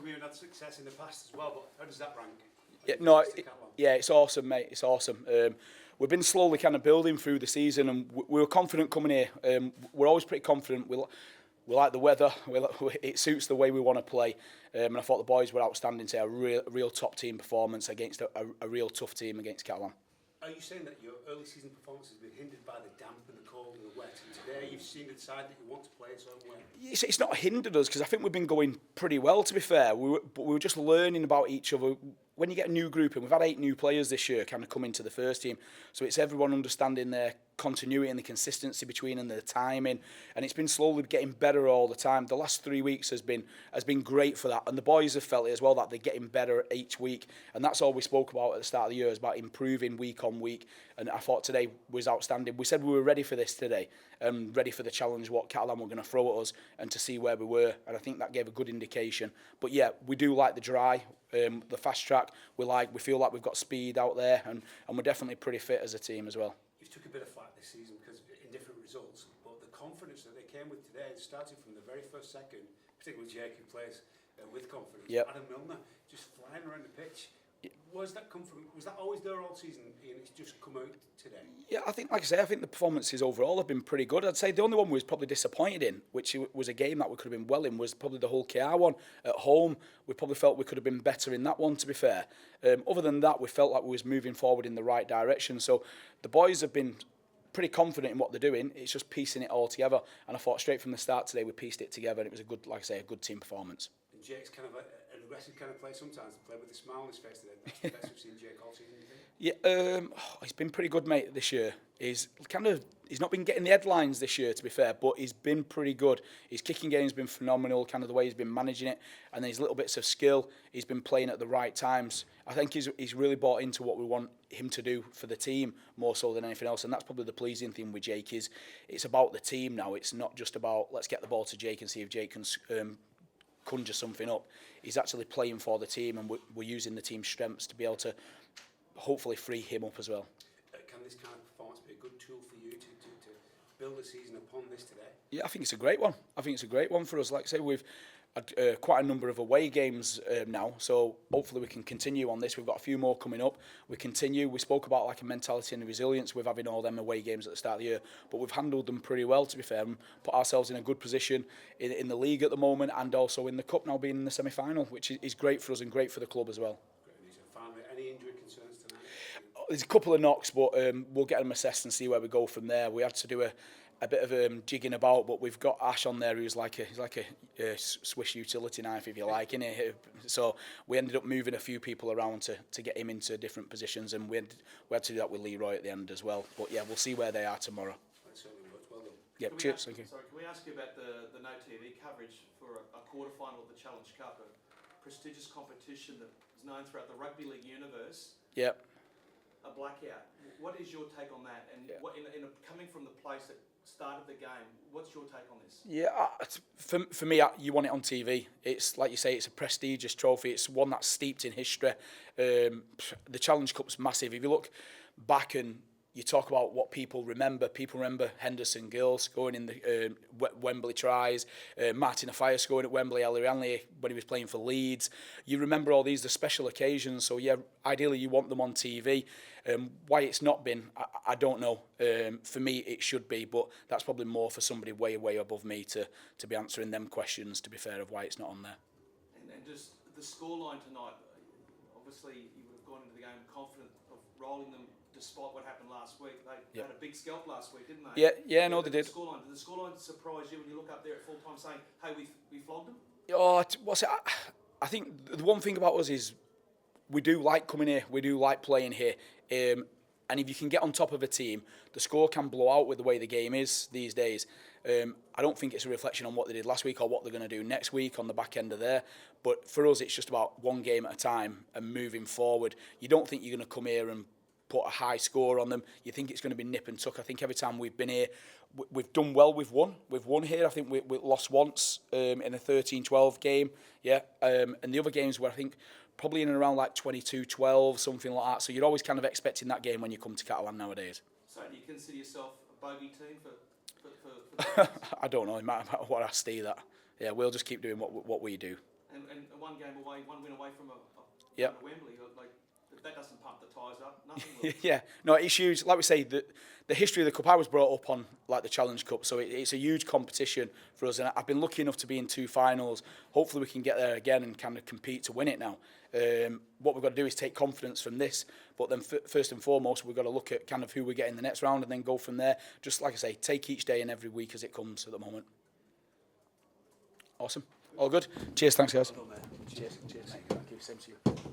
we have had success in the past as well, but how does that rank? It's awesome, mate. It's awesome. We've been slowly kind of building through the season, and we were confident coming here. We're always pretty confident. We like the weather. It suits the way we want to play. And I thought the boys were outstanding today. A real top team performance against a real tough team against Catalan. Are you saying that your early season performance has been hindered by the damp and the cold and the wet? And today you've seen the side that you want to play a certain way? It's not hindered us, because I think we've been going pretty well, to be fair. We were just learning about each other. When you get a new group in, we've had 8 new players this year kind of come into the first team. So it's everyone understanding their continuity and the consistency between and the timing. And it's been slowly getting better all the time. The last 3 weeks has been great for that. And the boys have felt it as well, that they're getting better each week. And that's all we spoke about at the start of the year, is about improving week on week. And I thought today was outstanding. We said we were ready for this today, ready for the challenge, what Catalan were going to throw at us, and to see where we were. And I think that gave a good indication. But yeah, we do like the dry, the fast track. We feel like we've got speed out there, and we're definitely pretty fit as a team as well. You've took a bit of flack this season because in different results, but the confidence that they came with today, starting from the very first second, particularly Jake, who plays with confidence. Yep. Adam Milner just flying around the pitch. Where's that come from? Was that always there all season, and it's just come out today? Yeah, I think, like I say, I think the performances overall have been pretty good. I'd say the only one we was probably disappointed in, which was a game that we could have been well in, was probably the whole KR one at home. We probably felt we could have been better in that one, to be fair. Other than that, we felt like we was moving forward in the right direction. So the boys have been pretty confident in what they're doing. It's just piecing it all together. And I thought straight from the start today, we pieced it together, and it was a good, like I say, a good team performance. And Jake's kind of an aggressive kind of player sometimes, to play with a smile on his face today. That's the best we've seen Jake all season, you think? Yeah, he's been pretty good, mate, this year. He's not been getting the headlines this year, to be fair, but he's been pretty good. His kicking game's been phenomenal, kind of the way he's been managing it, and then his little bits of skill, he's been playing at the right times. I think he's really bought into what we want him to do for the team, more so than anything else, and that's probably the pleasing thing with Jake, is it's about the team now. It's not just about, let's get the ball to Jake and see if Jake can conjure something up. He's actually playing for the team, and we're using the team's strengths to be able to hopefully free him up as well. Can this kind of performance be a good tool for you to build a season upon this today? Yeah, I think it's a great one. I think it's a great one for us. Like I say, we've had quite a number of away games now, so hopefully we can continue on this. We've got a few more coming up. We spoke about like a mentality and a resilience with having all them away games at the start of the year, but we've handled them pretty well, to be fair, and put ourselves in a good position in the league at the moment, and also in the cup now, being in the semi-final, which is great for us and great for the club as well. Great news. And finally, any injury concerns tonight? There's a couple of knocks, but we'll get them assessed and see where we go from there. We had to do a bit of jigging about, but we've got Ash on there, who's like a Swiss utility knife, if you like, innit? So we ended up moving a few people around to get him into different positions, and we had to do that with Leroy at the end as well. But yeah, we'll see where they are tomorrow. Well done. Yeah, cheers, thank you. Sorry, can we ask you about the no TV coverage for a quarter-final of the Challenge Cup, a prestigious competition that is known throughout the rugby league universe? Yeah. A blackout. What is your take on that? And what, coming from the place that started the game, what's your take on this? Yeah, for me, you want it on TV. It's like you say, it's a prestigious trophy. It's one that's steeped in history. The Challenge Cup's massive. If you look back and you talk about what people remember Henderson Gill scoring in the Wembley tries, Martin Afire scoring at Wembley, Ellie Ranley when he was playing for Leeds. You remember all these, the special occasions. So yeah, ideally you want them on TV. Why it's not been, I don't know. For me, it should be, but that's probably more for somebody way, way above me to be answering them questions, to be fair, of why it's not on there. And just the scoreline tonight, obviously you would have gone into the game confident of rolling them despite what happened last week. They had a big scalp last week, didn't they? Yeah, no, they did. Did the scoreline surprise you when you look up there at full time saying, hey, we flogged them? Oh, I think the one thing about us is we do like coming here, we do like playing here. And if you can get on top of a team, the score can blow out with the way the game is these days. I don't think it's a reflection on what they did last week or what they're going to do next week on the back end of there. But for us, it's just about one game at a time and moving forward. You don't think you're going to come here and put a high score on them. You think it's going to be nip and tuck. I think every time we've been here, we've done well. We've won here. I think we lost once in a 13-12 game. Yeah, and the other games were, I think, probably in and around like 22-12, something like that. So you're always kind of expecting that game when you come to Catalan nowadays. So do you consider yourself a bogey team for I don't know. It might what I see that. Yeah, we'll just keep doing what we do. and one game away, one win away from a Yep. Wembley, like that doesn't pump the tyres up. Nothing will. Yeah, no, it's huge. Like we say, the history of the cup, I was brought up on like the Challenge Cup, so it's a huge competition for us. And I've been lucky enough to be in 2 finals. Hopefully, we can get there again and kind of compete to win it now. What we've got to do is take confidence from this, but then first and foremost, we've got to look at kind of who we get in the next round and then go from there. Just like I say, take each day and every week as it comes at the moment. Awesome. All good. Cheers. Thanks, guys. Well done, mate. Cheers. Cheers, mate. Thank you. Same to you.